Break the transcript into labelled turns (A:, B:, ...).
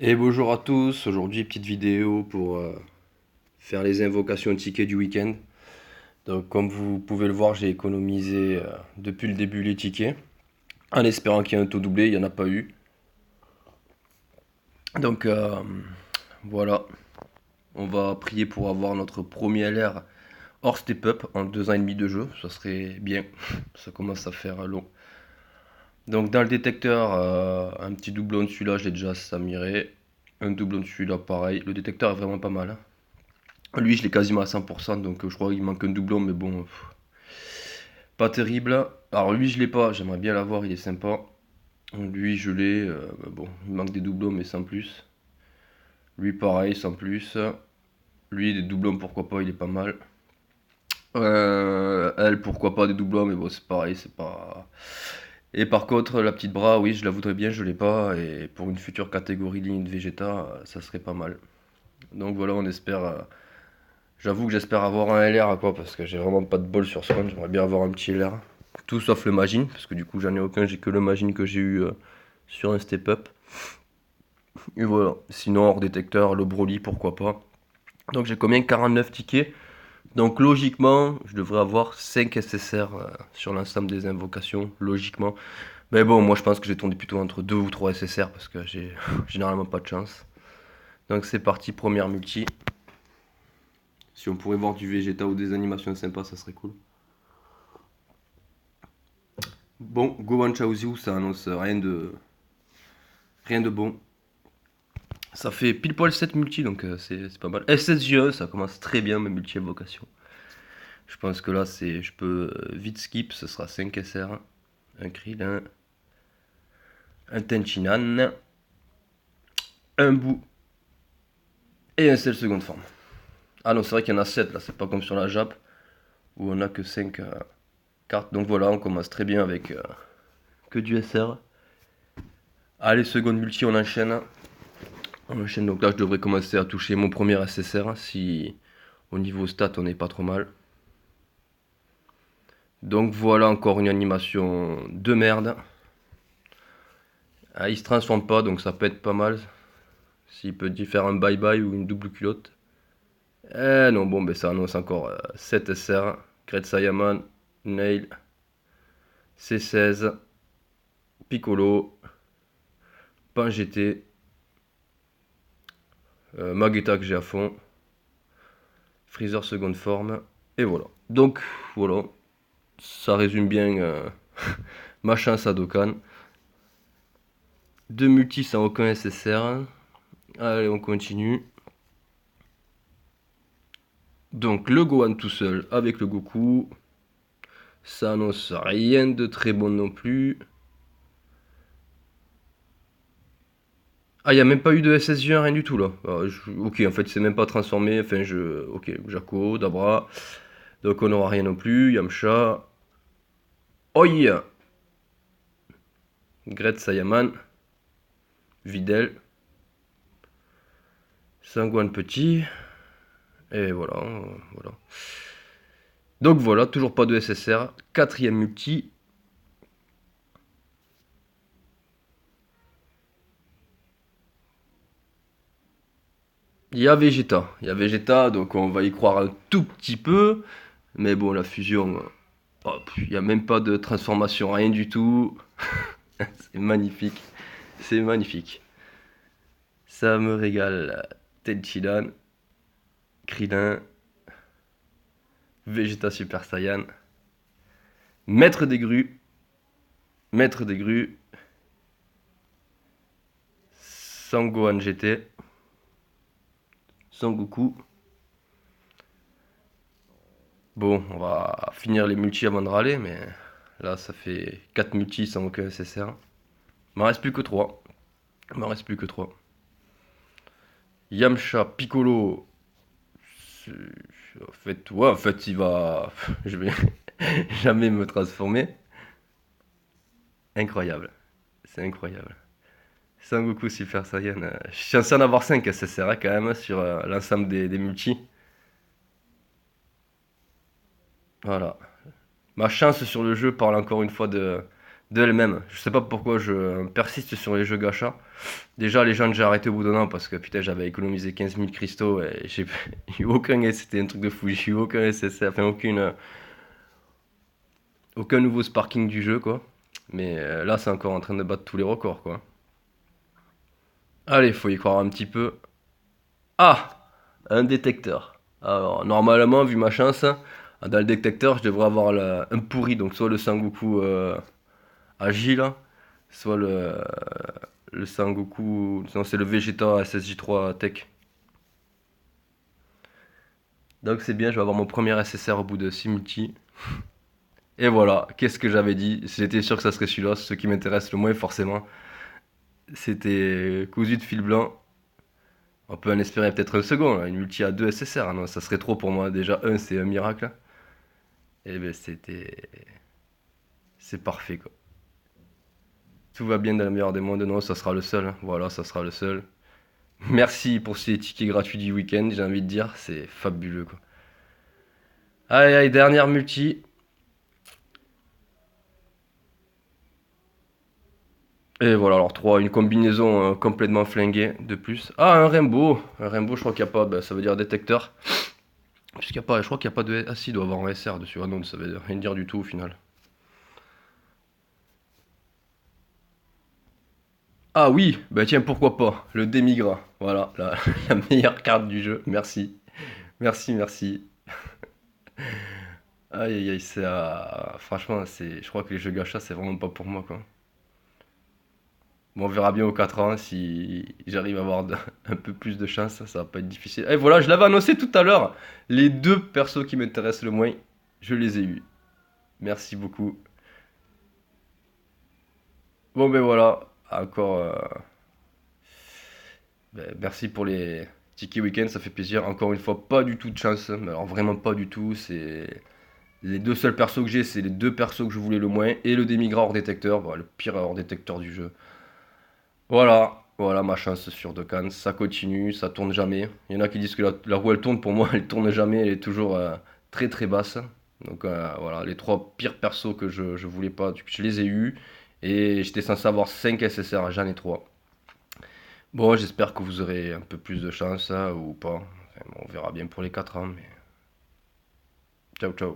A: Et bonjour à tous, aujourd'hui petite vidéo pour faire les invocations tickets du week-end. Donc comme vous pouvez le voir, j'ai économisé depuis le début les tickets, en espérant qu'il y ait un taux doublé, il n'y en a pas eu. Donc voilà, on va prier pour avoir notre premier LR hors step-up en 2 ans et demi de jeu, ça serait bien, ça commence à faire long. Donc dans le détecteur, un petit doublon de celui-là, je l'ai déjà, ça m'irait. Un doublon de celui-là, pareil. Le détecteur est vraiment pas mal, hein. Lui, je l'ai quasiment à 100%, donc je crois qu'il manque un doublon, mais bon, pas terrible. Alors lui, je l'ai pas, j'aimerais bien l'avoir, il est sympa. Lui, je l'ai, mais bon, il manque des doublons, mais sans plus. Lui, pareil, sans plus. Lui, des doublons, pourquoi pas, il est pas mal. Elle, pourquoi pas des doublons, mais bon, c'est pareil, c'est pas... Et par contre, la petite bras, oui, je la voudrais bien, je l'ai pas, et pour une future catégorie ligne de Vegeta, ça serait pas mal. Donc voilà, on espère... J'avoue que j'espère avoir un LR quoi, parce que j'ai vraiment pas de bol sur ce run, j'aimerais bien avoir un petit LR. Tout sauf le Magine, parce que du coup j'en ai aucun, j'ai que le Magine que j'ai eu sur un step up. Et voilà, sinon hors détecteur, le Broly, pourquoi pas. Donc j'ai combien? 49 tickets. Donc logiquement, je devrais avoir 5 SSR sur l'ensemble des invocations, logiquement. Mais bon, moi je pense que j'ai tourné plutôt entre 2 ou 3 SSR, parce que j'ai généralement pas de chance. Donc c'est parti, première multi. Si on pourrait voir du Vegeta ou des animations sympas, ça serait cool. Bon, Gohan Chaozu, ça annonce rien de bon. Ça fait pile poil 7 multi, donc c'est pas mal. SSGE, ça commence très bien mes multi-évocations. Je pense que là, je peux vite skip, ce sera 5 SR, un Krillin, un Tenchinan, un Boo et un seul seconde forme. Ah non, c'est vrai qu'il y en a 7 là, c'est pas comme sur la Jap où on a que 5 cartes. Donc voilà, on commence très bien avec que du SR. Allez, seconde multi, on enchaîne. On enchaîne, donc là je devrais commencer à toucher mon premier SSR si au niveau stat on n'est pas trop mal. Donc voilà encore une animation de merde. Ah, il se transforme pas donc ça peut être pas mal. S'il peut y faire un bye bye ou une double culotte. Eh non, bon, ben ça annonce encore 7 SR. Great Saiyaman, Nail, C16, Piccolo, Pan GT, Magetta que j'ai à fond, Freezer seconde forme, et voilà. Donc voilà, ça résume bien ma chance à Dokkan. Deux multis sans aucun SSR. Allez, on continue. Donc le Gohan tout seul avec le Goku. Ça annonce rien de très bon non plus. Ah, il n'y a même pas eu de SSG1, rien du tout là. Ok, en fait, c'est même pas transformé. Enfin, ok, Jaco, Dabra. Donc on n'aura rien non plus. Yamcha. Oi! Gret Sayaman. Videl. Sangwan Petit. Et voilà, voilà. Donc voilà, toujours pas de SSR. Quatrième multi. Il y a Vegeta, donc on va y croire un tout petit peu. Mais bon, la fusion, il n'y a même pas de transformation, rien du tout. C'est magnifique. C'est magnifique. Ça me régale. Tenchidan, Krillin, Vegeta Super Saiyan, Maître des grues, Maître des grues, Sangohan GT, Sangoku. Bon, on va finir les multis avant de râler, mais là ça fait 4 multis sans aucun SSR. Il m'en reste plus que 3. Il m'en reste plus que 3. Yamcha, Piccolo. En fait, il va. Je vais jamais me transformer. Incroyable. C'est incroyable. Sangoku Super Saiyan. Je suis censé en avoir 5 SSR quand même sur l'ensemble des multis. Voilà. Ma chance sur le jeu parle encore une fois d'elle-même. Je sais pas pourquoi je persiste sur les jeux gacha. Déjà, les gens, j'ai arrêté au bout d'un an parce que putain, j'avais économisé 15 000 cristaux et j'ai eu aucun, c'était un truc de fou. J'ai eu aucun SSR, enfin aucun nouveau sparking du jeu, quoi. Mais là, c'est encore en train de battre tous les records, quoi. Allez, faut y croire un petit peu. Ah! Un détecteur. Alors, normalement, vu ma chance, dans le détecteur, je devrais avoir un pourri, donc soit le Sangoku agile, soit le Sangoku. Non, c'est le Vegeta SSJ3 Tech. Donc c'est bien, je vais avoir mon premier SSR au bout de 6 multi. Et voilà, qu'est-ce que j'avais dit? J'étais sûr que ça serait celui-là, ce qui m'intéresse le moins forcément. C'était cousu de fil blanc. On peut en espérer peut-être un second, là, une multi à 2 SSR. Non, ça serait trop pour moi. Déjà, un, c'est un miracle. Et ben c'était. C'est parfait quoi. Tout va bien dans le meilleur des mondes. Non, ça sera le seul, hein. Voilà, ça sera le seul. Merci pour ces tickets gratuits du week-end, j'ai envie de dire. C'est fabuleux quoi. Allez, allez, dernière multi. Et voilà, alors 3 une combinaison complètement flinguée de plus. Ah, un Rainbow. Un Rainbow, je crois qu'il n'y a pas, ben, ça veut dire détecteur. Puisqu'il y a pas, je crois qu'il n'y a pas de. Ah si, il doit avoir un SR dessus. Ah non, ça veut rien dire du tout au final. Ah oui, bah tiens, pourquoi pas. Le Démigra. Voilà, la meilleure carte du jeu. Merci. Merci, merci. Aïe aïe aïe, franchement, je crois que les jeux gacha, c'est vraiment pas pour moi, quoi. Bon, on verra bien aux 4 ans si j'arrive à avoir un peu plus de chance, ça va pas être difficile. Et voilà, je l'avais annoncé tout à l'heure. Les deux persos qui m'intéressent le moins, je les ai eus. Merci beaucoup. Bon, ben voilà, encore. Ben, merci pour les tickets week-end, ça fait plaisir. Encore une fois, pas du tout de chance, mais alors vraiment pas du tout. C'est les deux seuls persos que j'ai, c'est les deux persos que je voulais le moins et le démigra hors détecteur, voilà, le pire hors détecteur du jeu. Voilà, voilà ma chance sur Dokkan, ça continue, ça tourne jamais. Il y en a qui disent que la roue elle tourne, pour moi elle tourne jamais, elle est toujours très très basse. Donc voilà, les trois pires persos que je voulais pas, je les ai eus et j'étais censé avoir 5 SSR, j'en ai 3. Bon, j'espère que vous aurez un peu plus de chance hein, ou pas. Enfin, bon, on verra bien pour les 4 ans, mais ciao ciao.